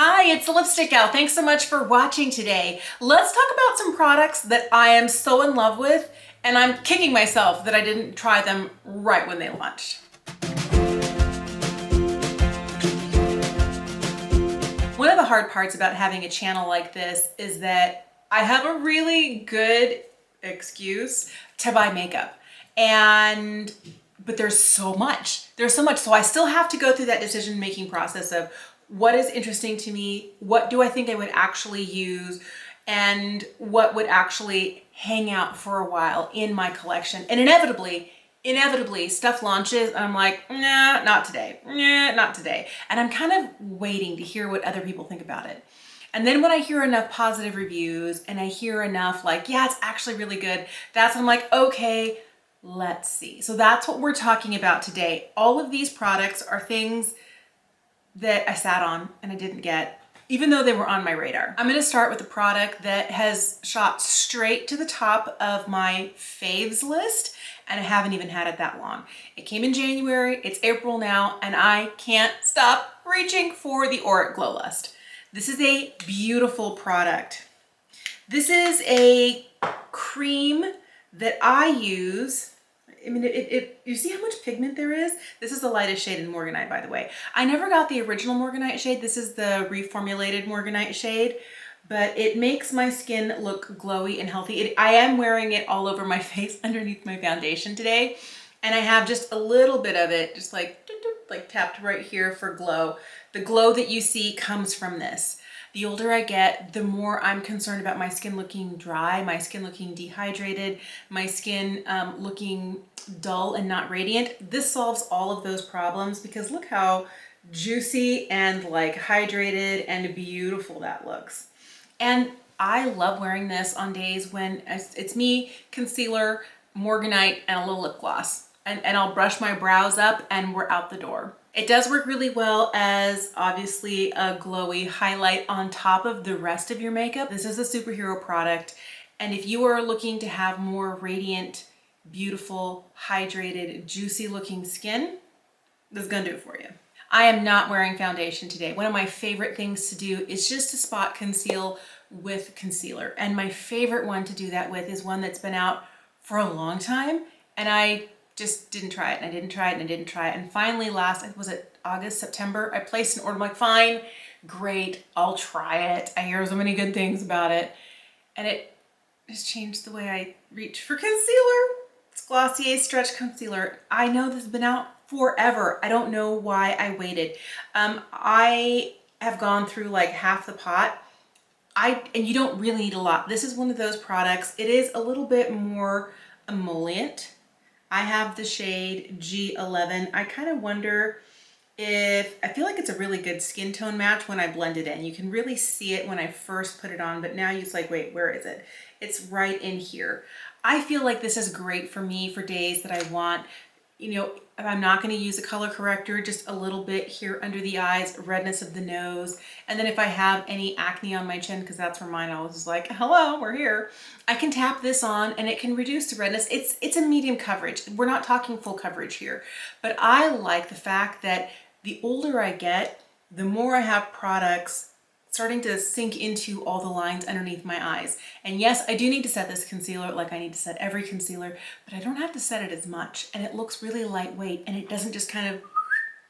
Hi, it's the Lipstick Gal. Thanks so much for watching today. Let's talk about some products that I am so in love with, and I'm kicking myself that I didn't try them right when they launched. One of the hard parts about having a channel like this is that I have a really good excuse to buy makeup. But there's so much. So I still have to go through that decision-making process of what is interesting to me, what do I think I would actually use, and what would actually hang out for a while in my collection. And inevitably stuff launches and I'm like, nah, not today. Nah, not today. And I'm kind of waiting to hear what other people think about it. And then when I hear enough positive reviews and I hear enough like, yeah, it's actually really good, that's when I'm like, okay, let's see. So that's what we're talking about today. All of these products are things that I sat on and I didn't get, even though they were on my radar. I'm gonna start with a product that has shot straight to the top of my faves list, and I haven't even had it that long. It came in January, it's April now, and I can't stop reaching for the Auric Glow Lust. This is a beautiful product. This is a cream that I use. I mean, you see how much pigment there is? This is the lightest shade in Morganite, by the way. I never got the original Morganite shade. This is the reformulated Morganite shade, but it makes my skin look glowy and healthy. I am wearing it all over my face underneath my foundation today, and I have just a little bit of it, just like tapped right here for glow. The glow that you see comes from this. The older I get, the more I'm concerned about my skin looking dry, my skin looking dehydrated, my skin looking dull and not radiant. This solves all of those problems because look how juicy and like hydrated and beautiful that looks. And I love wearing this on days when it's me, concealer, Morganite, and a little lip gloss. And I'll brush my brows up and we're out the door. It does work really well as obviously a glowy highlight on top of the rest of your makeup. This is a superhero product, and if you are looking to have more radiant, beautiful, hydrated, juicy looking skin, this is gonna do it for you. I am not wearing foundation today. One of my favorite things to do is just to spot conceal with concealer, and my favorite one to do that with is one that's been out for a long time, and I just didn't try it, and I didn't try it, and I didn't try it. And finally was it August, September, I placed an order. I'm like, fine, great, I'll try it. I hear so many good things about it. And it has changed the way I reach for concealer. It's Glossier Stretch Concealer. I know this has been out forever. I don't know why I waited. I have gone through like half the pot. And you don't really need a lot. This is one of those products. It is a little bit more emollient. I have the shade G11. I kind of wonder if, I feel like it's a really good skin tone match when I blend it in. You can really see it when I first put it on, but now it's like, wait, where is it? It's right in here. I feel like this is great for me for days that I want, if I'm not going to use a color corrector, just a little bit here under the eyes, redness of the nose. And then if I have any acne on my chin, because that's where mine always is like, hello, we're here. I can tap this on and it can reduce the redness. It's a medium coverage. We're not talking full coverage here. But I like the fact that the older I get, the more I have products starting to sink into all the lines underneath my eyes. And yes, I do need to set this concealer like I need to set every concealer, but I don't have to set it as much. And it looks really lightweight and it doesn't just kind of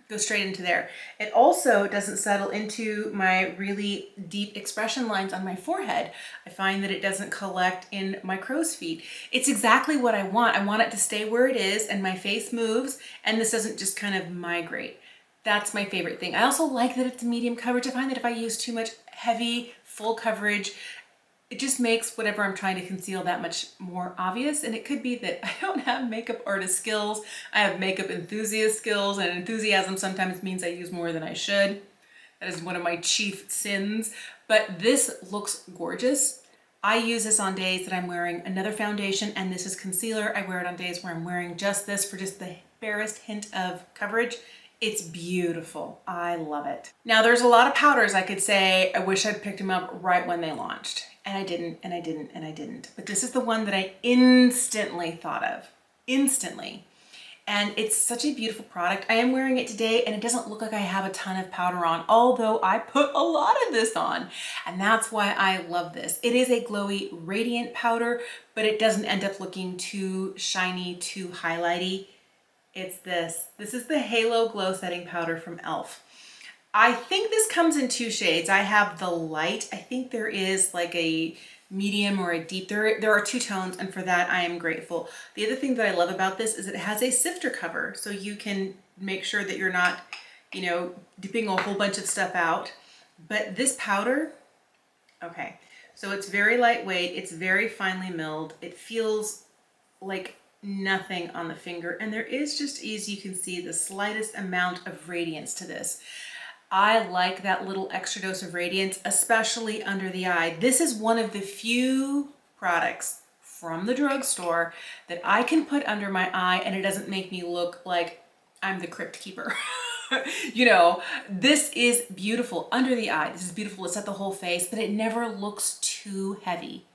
go straight into there. It also doesn't settle into my really deep expression lines on my forehead. I find that it doesn't collect in my crow's feet. It's exactly what I want. I want it to stay where it is and my face moves and this doesn't just kind of migrate. That's my favorite thing. I also like that it's medium coverage. I find that if I use too much heavy, full coverage, it just makes whatever I'm trying to conceal that much more obvious. And it could be that I don't have makeup artist skills. I have makeup enthusiast skills, and enthusiasm sometimes means I use more than I should. That is one of my chief sins. But this looks gorgeous. I use this on days that I'm wearing another foundation, and this is concealer. I wear it on days where I'm wearing just this for just the barest hint of coverage. It's beautiful. I love it. Now there's a lot of powders I could say I wish I'd picked them up right when they launched. And I didn't, and I didn't, and I didn't. But this is the one that I instantly thought of. Instantly. And it's such a beautiful product. I am wearing it today and it doesn't look like I have a ton of powder on, although I put a lot of this on. And that's why I love this. It is a glowy radiant powder, but it doesn't end up looking too shiny, too highlighty. It's this. This is the Halo Glow Setting Powder from e.l.f. I think this comes in 2 shades. I have the light. I think there is like a medium or a deep. There are 2 tones, and for that I am grateful. The other thing that I love about this is it has a sifter cover, so you can make sure that you're not, you know, dipping a whole bunch of stuff out. But this powder, okay, so it's very lightweight, it's very finely milled, it feels like nothing on the finger, and there is just, as you can see, the slightest amount of radiance to this. I like that little extra dose of radiance, especially under the eye. This is one of the few products from the drugstore that I can put under my eye and it doesn't make me look like I'm the crypt keeper. You know, this is beautiful under the eye. This is beautiful. It's at the whole face, but it never looks too heavy.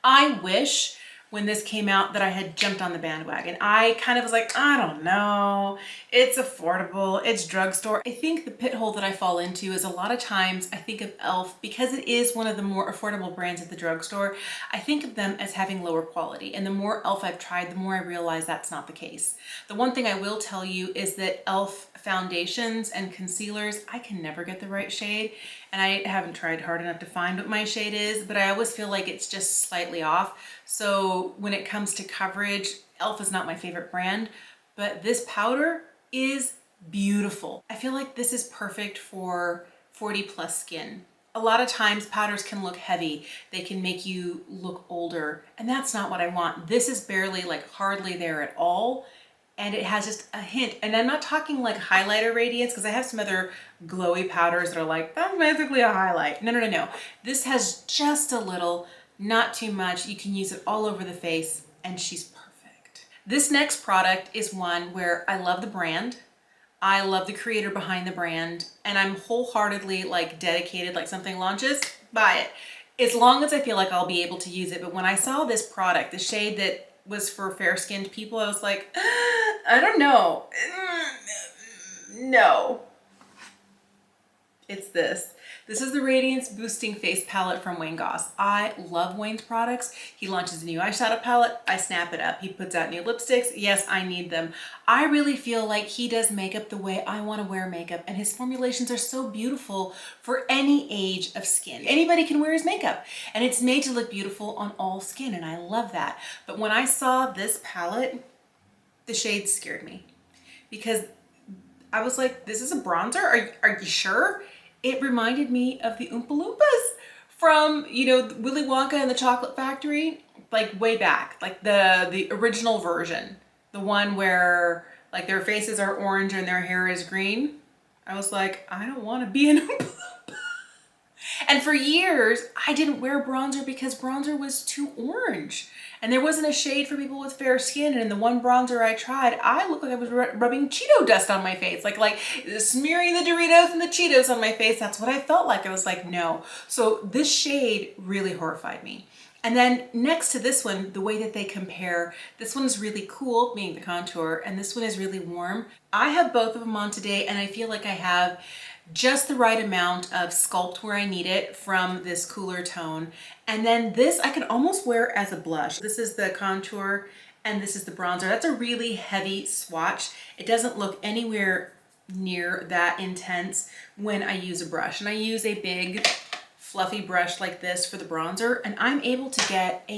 I wish when this came out that I had jumped on the bandwagon. I kind of was like, I don't know, it's affordable, it's drugstore. I think the pit hole that I fall into is a lot of times I think of e.l.f. because it is one of the more affordable brands at the drugstore. I think of them as having lower quality, and the more e.l.f. I've tried, the more I realize that's not the case. The one thing I will tell you is that e.l.f. foundations and concealers, I can never get the right shade, and I haven't tried hard enough to find what my shade is, but I always feel like it's just slightly off. So when it comes to coverage, e.l.f. is not my favorite brand, but this powder is beautiful. I feel like this is perfect for 40 plus skin. A lot of times powders can look heavy, they can make you look older, and that's not what I want. This is barely, like hardly there at all, and it has just a hint. And I'm not talking like highlighter radiance, because I have some other glowy powders that are like, that's basically a highlight. No, no, no, no. This has just a little, not too much. You can use it all over the face, and she's perfect. This next product is one where I love the brand. I love the creator behind the brand, and I'm wholeheartedly like dedicated, like something launches, buy it. As long as I feel like I'll be able to use it. But when I saw this product, the shade that was for fair-skinned people, I was like, I don't know. No. It's this. This is the Radiance Boosting Face Palette from Wayne Goss. I love Wayne's products. He launches a new eyeshadow palette. I snap it up. He puts out new lipsticks. Yes, I need them. I really feel like he does makeup the way I want to wear makeup, and his formulations are so beautiful for any age of skin. Anybody can wear his makeup, and it's made to look beautiful on all skin, and I love that. But when I saw this palette, the shades scared me, because I was like, this is a bronzer? Are you sure? It reminded me of the Oompa Loompas from, you know, Willy Wonka and the Chocolate Factory, like way back, like the original version, the one where like their faces are orange and their hair is green. I was like, I don't want to be an Oompa Loompa. And for years, I didn't wear bronzer because bronzer was too orange. And there wasn't a shade for people with fair skin. And in the one bronzer I tried, I looked like I was rubbing Cheeto dust on my face. Like smearing the Doritos and the Cheetos on my face. That's what I felt like. I was like, no. So this shade really horrified me. And then next to this one, the way that they compare, this one is really cool, meaning the contour, and this one is really warm. I have both of them on today, and I feel like I have just the right amount of sculpt where I need it from this cooler tone. And then this I could almost wear as a blush. This is the contour and this is the bronzer. That's a really heavy swatch. It doesn't look anywhere near that intense when I use a brush. And I use a big fluffy brush like this for the bronzer, and I'm able to get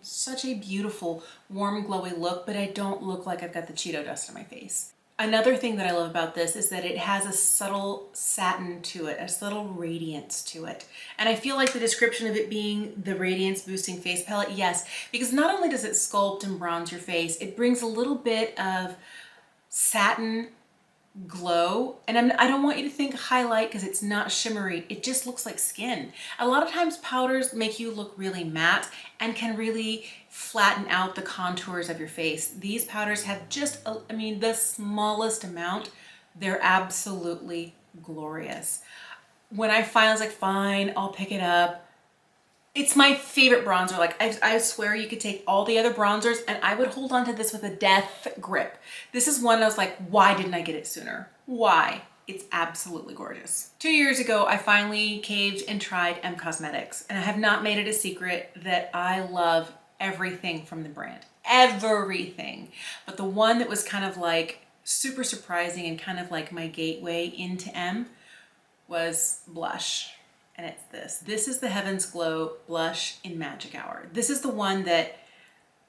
such a beautiful warm glowy look, but I don't look like I've got the Cheeto dust on my face. Another thing that I love about this is that it has a subtle satin to it, a subtle radiance to it. And I feel like the description of it being the Radiance Boosting Face Palette, yes, because not only does it sculpt and bronze your face, it brings a little bit of satin glow. And I don't want you to think highlight because it's not shimmery. It just looks like skin. A lot of times powders make you look really matte and can really flatten out the contours of your face. These powders have just, the smallest amount. They're absolutely glorious. When I finally was like, fine, I'll pick it up, It's my favorite bronzer. Like I swear you could take all the other bronzers and I would hold on to this with a death grip. This is one I was like, why didn't I get it sooner? Why? It's absolutely gorgeous. 2 years ago, I finally caved and tried M Cosmetics, and I have not made it a secret that I love everything from the brand. Everything. But the one that was kind of like super surprising and kind of like my gateway into M was blush. And it's this. This is the Heaven's Glow blush in Magic Hour. This is the one that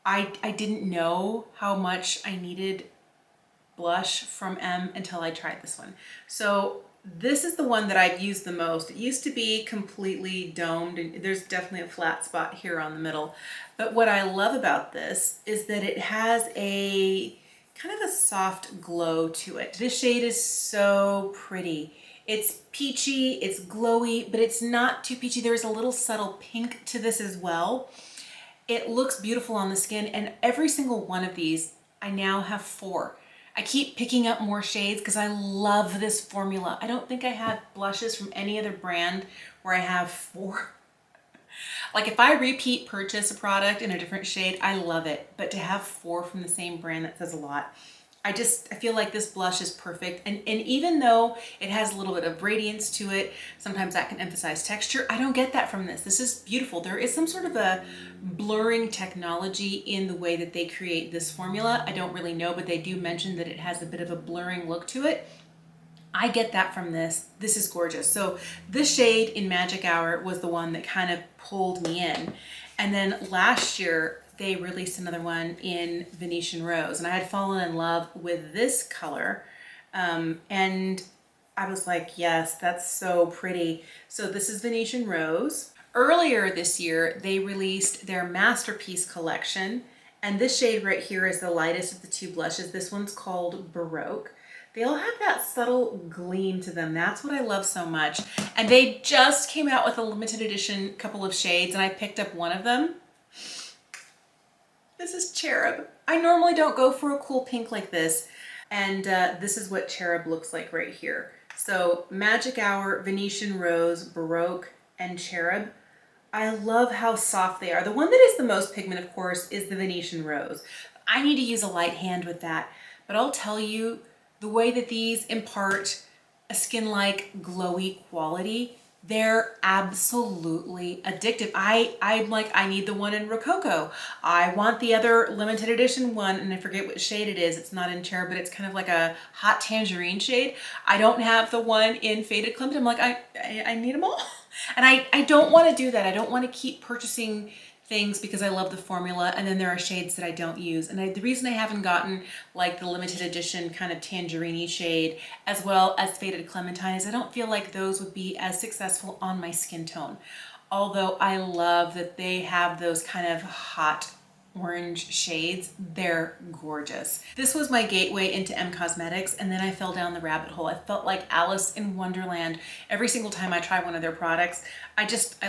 I didn't know how much I needed blush from M until I tried this one. So this is the one that I've used the most. It used to be completely domed, and there's definitely a flat spot here on the middle. But what I love about this is that it has a kind of a soft glow to it. This shade is so pretty. It's peachy, it's glowy, but it's not too peachy. There's a little subtle pink to this as well. It looks beautiful on the skin, and every single one of these, I now have 4. I keep picking up more shades because I love this formula. I don't think I have blushes from any other brand where I have 4. Like if I repeat purchase a product in a different shade, I love it. But to have 4 from the same brand, that says a lot. I feel like this blush is perfect. And even though it has a little bit of radiance to it, sometimes that can emphasize texture. I don't get that from this. This is beautiful. There is some sort of a blurring technology in the way that they create this formula. I don't really know, but they do mention that it has a bit of a blurring look to it. I get that from this. This is gorgeous. So this shade in Magic Hour was the one that kind of pulled me in. And then last year, they released another one in Venetian Rose, and I had fallen in love with this color. And I was like, yes, that's so pretty. So this is Venetian Rose. Earlier this year, they released their Masterpiece collection, and this shade right here is the lightest of the 2 blushes. This one's called Barouque. They all have that subtle gleam to them. That's what I love so much. And they just came out with a limited edition couple of shades, and I picked up one of them. This is Cherub. I normally don't go for a cool pink like this, and this is what Cherub looks like right here. So Magic Hour, Venetian Rose, Barouque, and Cherub. I love how soft they are. The one that is the most pigment, of course, is the Venetian Rose. I need to use a light hand with that, but I'll tell you, the way that these impart a skin-like glowy quality, they're absolutely addictive. I'm like, I need the one in Rococo. I want the other limited edition one, and I forget what shade it is. It's not in Cherub, but it's kind of like a hot tangerine shade. I don't have the one in Faded Clement. I'm like, I need them all. And I don't want to do that. I don't want to keep purchasing things because I love the formula, and then there are shades that I don't use. And the reason I haven't gotten like the limited edition kind of tangerine shade as well as Faded Clementine is I don't feel like those would be as successful on my skin tone. Although I love that they have those kind of hot orange shades. They're gorgeous. This was my gateway into M Cosmetics, and then I fell down the rabbit hole. I felt like Alice in Wonderland every single time I try one of their products. I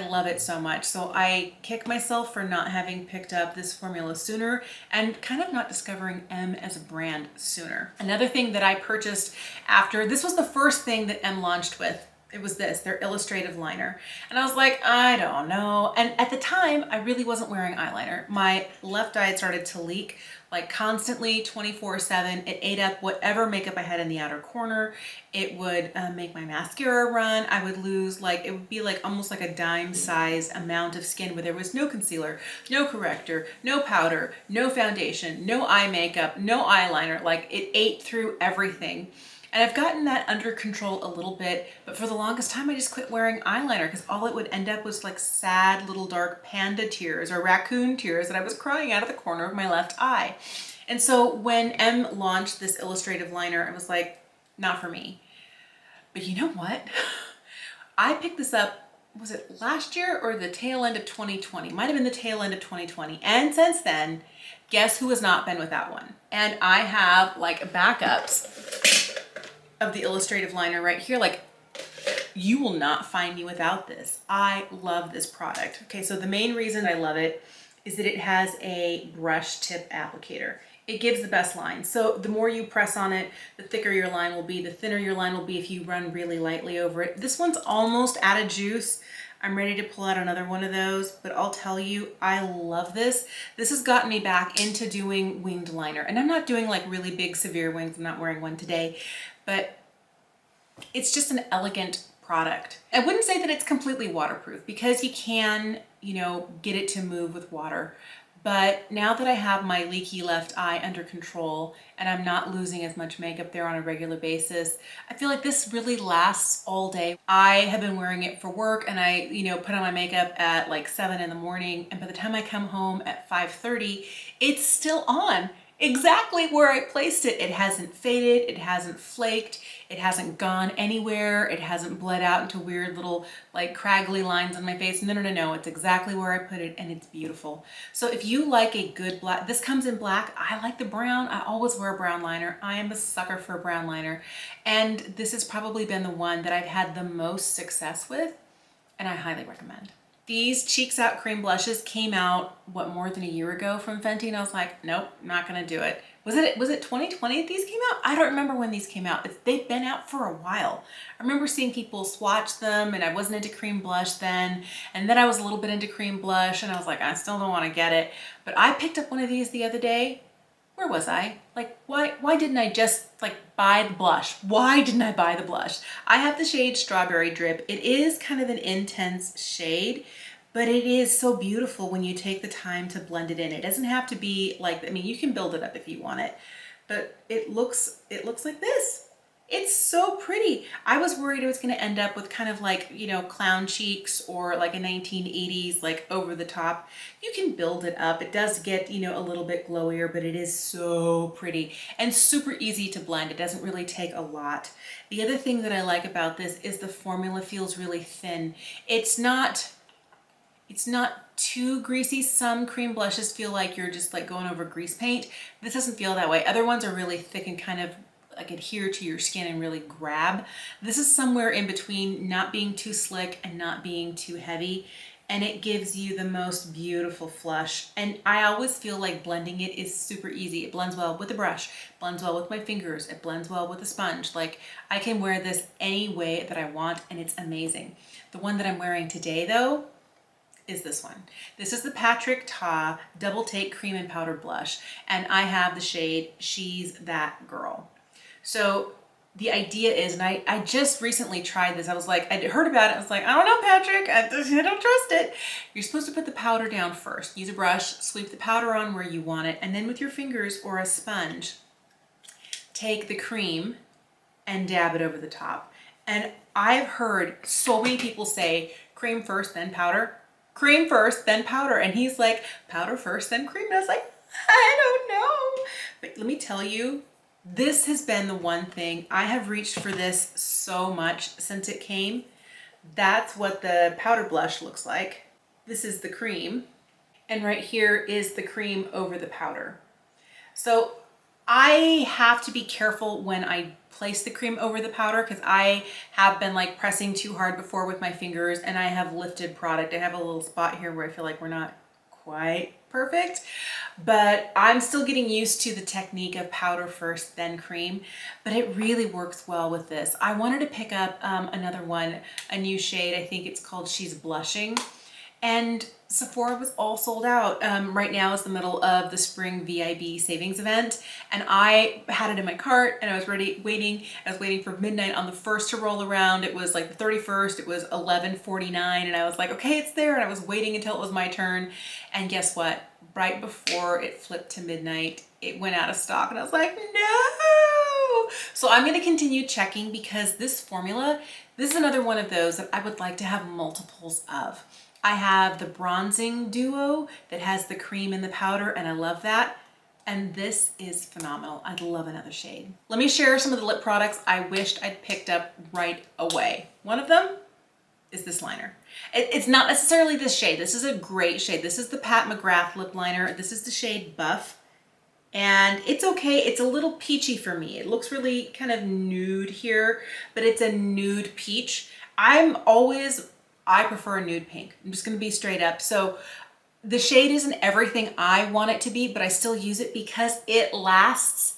love it so much. So I kick myself for not having picked up this formula sooner and kind of not discovering M as a brand sooner. Another thing that I purchased after, this was the first thing that M launched with. It was this, their Illustrative liner. And I was like, I don't know. And at the time, I really wasn't wearing eyeliner. My left eye had started to leak like constantly 24/7. It ate up whatever makeup I had in the outer corner. It would make my mascara run. I would lose it would be like almost like a dime size amount of skin where there was no concealer, no corrector, no powder, no foundation, no eye makeup, no eyeliner. Like it ate through everything. And I've gotten that under control a little bit, but for the longest time I just quit wearing eyeliner because all it would end up was like sad little dark panda tears or raccoon tears that I was crying out of the corner of my left eye. And so when M launched this Illustrative liner, I was like, not for me. But you know what? I picked this up, was it last year or the tail end of 2020? Might have been the tail end of 2020. And since then, guess who has not been without one? And I have like backups of the Illustrative liner right here. Like, you will not find me without this. I love this product. Okay, so the main reason I love it is that it has a brush tip applicator. It gives the best line. So the more you press on it, the thicker your line will be, the thinner your line will be if you run really lightly over it. This one's almost out of juice. I'm ready to pull out another one of those, but I'll tell you, I love this. This has gotten me back into doing winged liner. And I'm not doing like really big, severe wings. I'm not wearing one today, but it's just an elegant product. I wouldn't say that it's completely waterproof because you can, you know, get it to move with water. But now that I have my leaky left eye under control and I'm not losing as much makeup there on a regular basis, I feel like this really lasts all day. I have been wearing it for work and I, you know, put on my makeup at like 7 in the morning, and by the time I come home at 5:30, it's still on. Exactly where I placed it. It hasn't faded, it hasn't flaked, it hasn't gone anywhere, it hasn't bled out into weird little like craggly lines on my face. No, no, no, no, it's exactly where I put it and it's beautiful. So if you like a good black, this comes in black. I like the brown. I always wear a brown liner. I am a sucker for a brown liner. And this has probably been the one that I've had the most success with, and I highly recommend. These Cheeks Out cream blushes came out, what, more than a year ago from Fenty, and I was like, nope, not gonna do it. Was it 2020 these came out? I don't remember when these came out. They've been out for a while. I remember seeing people swatch them, and I wasn't into cream blush then, and then I was a little bit into cream blush, and I was like, I still don't wanna get it. But I picked up one of these the other day. Where was I? Like, why didn't I just like buy the blush? Why didn't I buy the blush? I have the shade Strawberry Drip. It is kind of an intense shade, but it is so beautiful when you take the time to blend it in. It doesn't have to be like, I mean, you can build it up if you want it, but it looks like this. It's so pretty. I was worried it was going to end up with kind of like, you know, clown cheeks or like a 1980s, like over the top. You can build it up. It does get, you know, a little bit glowier, but it is so pretty and super easy to blend. It doesn't really take a lot. The other thing that I like about this is the formula feels really thin. It's not too greasy. Some cream blushes feel like you're just like going over grease paint. This doesn't feel that way. Other ones are really thick and kind of like adhere to your skin and really grab. This is somewhere in between not being too slick and not being too heavy, and it gives you the most beautiful flush. And I always feel like blending it is super easy. It blends well with a brush, blends well with my fingers, it blends well with a sponge. Like, I can wear this any way that I want, and it's amazing. The one that I'm wearing today though is this one. This is the Patrick Ta Double Take Cream and Powder Blush, and I have the shade She's That Girl. So the idea is, and I just recently tried this. I was like, I heard about it. I was like, I don't know, Patrick. I don't trust it. You're supposed to put the powder down first. Use a brush, sweep the powder on where you want it, and then with your fingers or a sponge, take the cream and dab it over the top. And I've heard so many people say, cream first, then powder. Cream first, then powder. And he's like, powder first, then cream. And I was like, I don't know. But let me tell you, this has been the one thing. I have reached for this so much since it came. That's what the powder blush looks like. This is the cream. And right here is the cream over the powder. So I have to be careful when I place the cream over the powder, because I have been like pressing too hard before with my fingers and I have lifted product. I have a little spot here where I feel like we're not quite perfect, but I'm still getting used to the technique of powder first, then cream, but it really works well with this. I wanted to pick up another one, a new shade. I think it's called She's Blushing, and Sephora was all sold out. Right now is the middle of the spring VIB savings event, and I had it in my cart and I was waiting. I was waiting for midnight on the 1st to roll around. It was like the 31st, it was 11:49, and I was like, okay, it's there. And I was waiting until it was my turn. And guess what? Right before it flipped to midnight, it went out of stock, and I was like, no. So I'm gonna continue checking, because this formula, this is another one of those that I would like to have multiples of. I have the bronzing duo that has the cream and the powder, and I love that. And this is phenomenal. I'd love another shade. Let me share some of the lip products I wished I'd picked up right away. One of them is this liner. It's not necessarily this shade. This is a great shade. This is the Pat McGrath lip liner. This is the shade Buff. And it's okay. It's a little peachy for me. It looks really kind of nude here, but it's a nude peach. I prefer a nude pink. I'm just gonna be straight up. So the shade isn't everything I want it to be, but I still use it because it lasts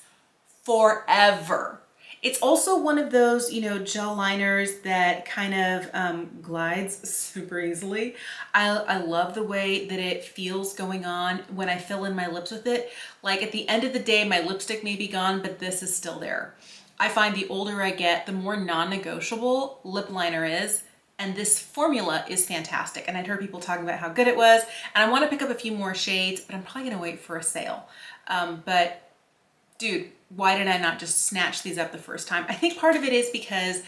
forever. It's also one of those, you know, gel liners that kind of glides super easily. I love the way that it feels going on when I fill in my lips with it. Like at the end of the day, my lipstick may be gone, but this is still there. I find the older I get, the more non-negotiable lip liner is. And this formula is fantastic. And I'd heard people talking about how good it was. And I want to pick up a few more shades, but I'm probably going to wait for a sale. But dude, why did I not just snatch these up the first time? I think part of it is because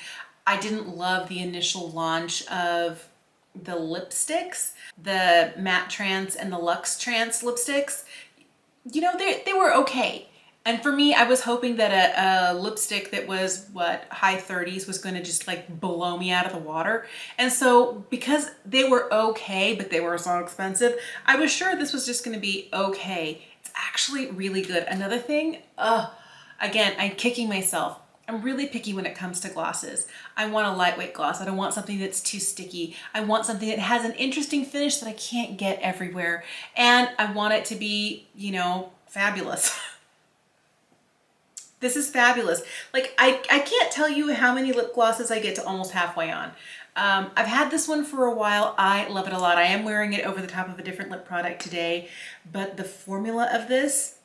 I didn't love the initial launch of the lipsticks, the Matte Trance and the Luxe Trance lipsticks. You know, they were okay. And for me, I was hoping that a lipstick that was, what, high 30s was going to just like blow me out of the water. And so because they were okay, but they were so expensive, I was sure this was just going to be okay. It's actually really good. Another thing, again, I'm kicking myself. I'm really picky when it comes to glosses. I want a lightweight gloss. I don't want something that's too sticky. I want something that has an interesting finish that I can't get everywhere. And I want it to be, you know, fabulous. This is fabulous. Like, I can't tell you how many lip glosses I get to almost halfway on. I've had this one for a while. I love it a lot. I am wearing it over the top of a different lip product today, but the formula of this,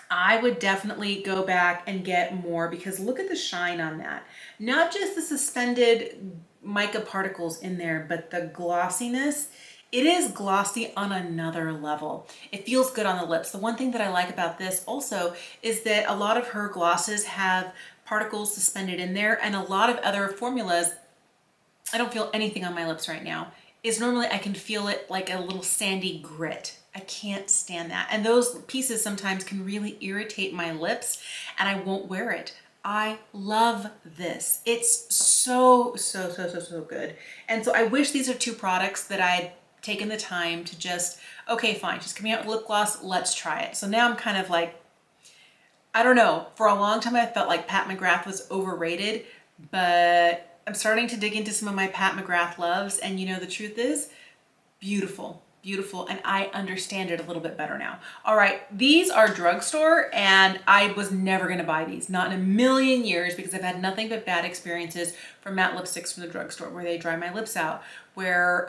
I would definitely go back and get more because look at the shine on that. Not just the suspended mica particles in there, but the glossiness. It is glossy on another level. It feels good on the lips. The one thing that I like about this also is that a lot of her glosses have particles suspended in there, and a lot of other formulas, I don't feel anything on my lips right now, is normally I can feel it like a little sandy grit. I can't stand that. And those pieces sometimes can really irritate my lips and I won't wear it. I love this. It's so good. And so I wish these are two products that I'd taken the time to just, okay, fine, she's coming out with lip gloss, let's try it. So now I'm kind of like, I don't know, for a long time I felt like Pat McGrath was overrated, but I'm starting to dig into some of my Pat McGrath loves, and you know, the truth is, beautiful, beautiful, and I understand it a little bit better now. All right, these are drugstore, and I was never gonna buy these, not in a million years, because I've had nothing but bad experiences from matte lipsticks from the drugstore, where they dry my lips out, where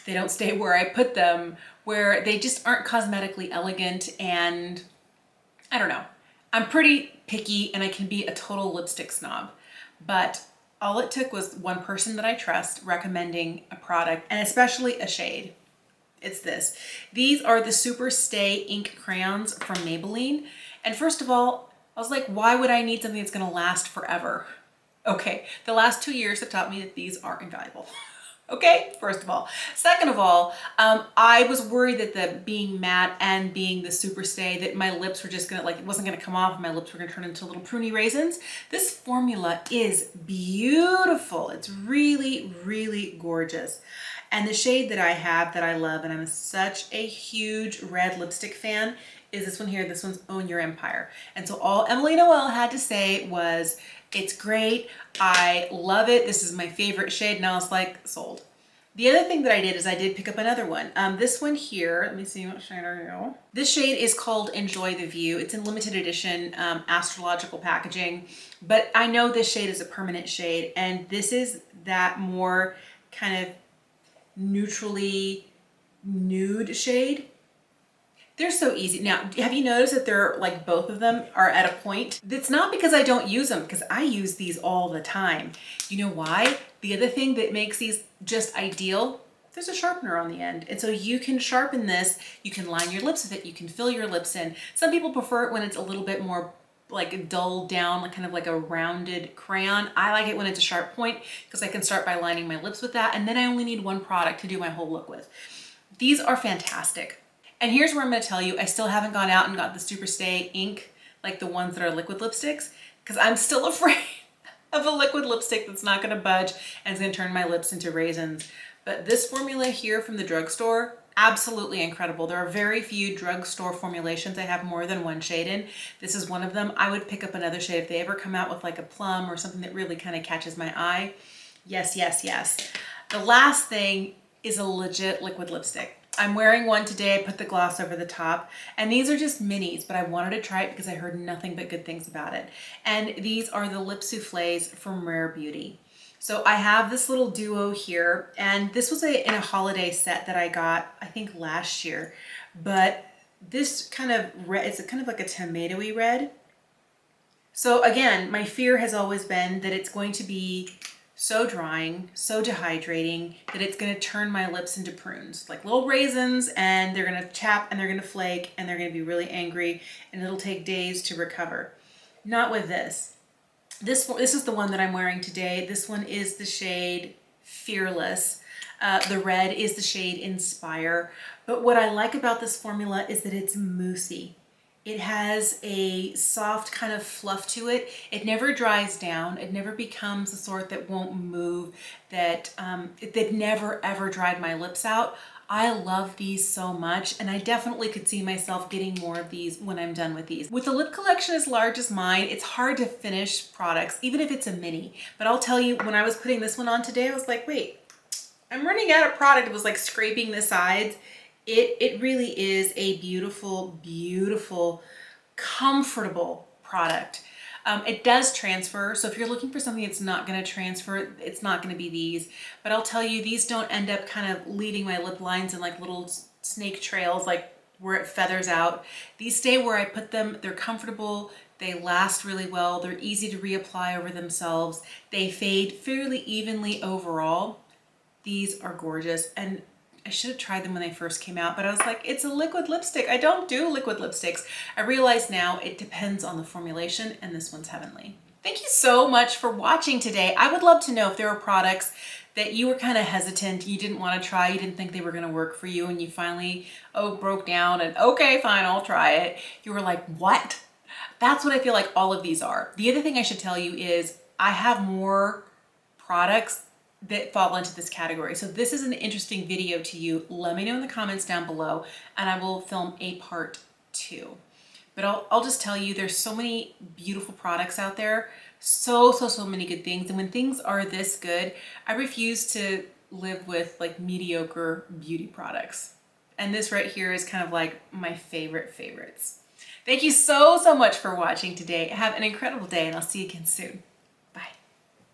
they don't stay where I put them, where they just aren't cosmetically elegant, and I don't know. I'm pretty picky, and I can be a total lipstick snob, but all it took was one person that I trust recommending a product, and especially a shade. It's this. These are the Super Stay ink crayons from Maybelline. And first of all, I was like, why would I need something that's gonna last forever? Okay, the last 2 years have taught me that these are invaluable. Okay, first of all. Second of all, I was worried that the being matte and being the Super Stay, that my lips were just gonna, like, it wasn't gonna come off, my lips were gonna turn into little pruny raisins. This formula is beautiful. It's really, really gorgeous. And the shade that I have that I love, and I'm such a huge red lipstick fan, is this one here. This one's Own Your Empire. And so all Emily Noel had to say was, it's great, I love it, this is my favorite shade, and I was like, sold. The other thing that I did is I did pick up another one. This one here, let me see, what shade are you? This shade is called Enjoy the View. It's in limited edition astrological packaging, but I know this shade is a permanent shade, and this is that more kind of neutrally nude shade. They're so easy. Now, have you noticed that they're like both of them are at a point? It's not because I don't use them, because I use these all the time. You know why? The other thing that makes these just ideal, there's a sharpener on the end. And so you can sharpen this, you can line your lips with it, you can fill your lips in. Some people prefer it when it's a little bit more like dulled down, like kind of like a rounded crayon. I like it when it's a sharp point because I can start by lining my lips with that, and then I only need one product to do my whole look with. These are fantastic. And here's where I'm gonna tell you, I still haven't gone out and got the Super Stay ink, like the ones that are liquid lipsticks, because I'm still afraid of a liquid lipstick that's not gonna budge and is gonna turn my lips into raisins. But this formula here from the drugstore, absolutely incredible. There are very few drugstore formulations I have more than one shade in. This is one of them. I would pick up another shade if they ever come out with like a plum or something that really kind of catches my eye. Yes, yes, yes. The last thing is a legit liquid lipstick. I'm wearing one today. I put the gloss over the top, and these are just minis, but I wanted to try it because I heard nothing but good things about it. And these are the lip souffles from Rare Beauty. So I have this little duo here, and this was in a holiday set that I got, I think last year, but this kind of red, it's kind of like a tomatoey red. So again, my fear has always been that it's going to be so drying, so dehydrating, that it's gonna turn my lips into prunes, like little raisins, and they're gonna chap and they're gonna flake and they're gonna be really angry and it'll take days to recover. Not with this. This is the one that I'm wearing today. This one is the shade Fearless. The red is the shade Inspire. But what I like about this formula is that it's moussey. It has a soft kind of fluff to it. It never dries down. It never becomes the sort that won't move, that never ever dried my lips out. I love these so much, and I definitely could see myself getting more of these when I'm done with these. With a lip collection as large as mine, it's hard to finish products, even if it's a mini. But I'll tell you, when I was putting this one on today, I was like, wait, I'm running out of product. It was like scraping the sides. It really is a beautiful, beautiful, comfortable product. It does transfer, so if you're looking for something that's not going to transfer, it's not going to be these. But I'll tell you, these don't end up kind of leaving my lip lines in like little snake trails, like where it feathers out. These stay where I put them. They're comfortable. They last really well. They're easy to reapply over themselves. They fade fairly evenly overall. These are gorgeous, and I should have tried them when they first came out, but I was like, it's a liquid lipstick. I don't do liquid lipsticks. I realize now it depends on the formulation, and this one's heavenly. Thank you so much for watching today. I would love to know if there are products that you were kind of hesitant, you didn't want to try, you didn't think they were going to work for you, and you finally, broke down and okay, fine, I'll try it. You were like, what? That's what I feel like all of these are. The other thing I should tell you is I have more products that fall into this category. So this is an interesting video to you. Let me know in the comments down below, and I will film a part 2. But I'll just tell you, there's so many beautiful products out there, so many good things. And when things are this good, I refuse to live with like mediocre beauty products. And this right here is kind of like my favorites. Thank you so much for watching today. Have an incredible day, and I'll see you again soon.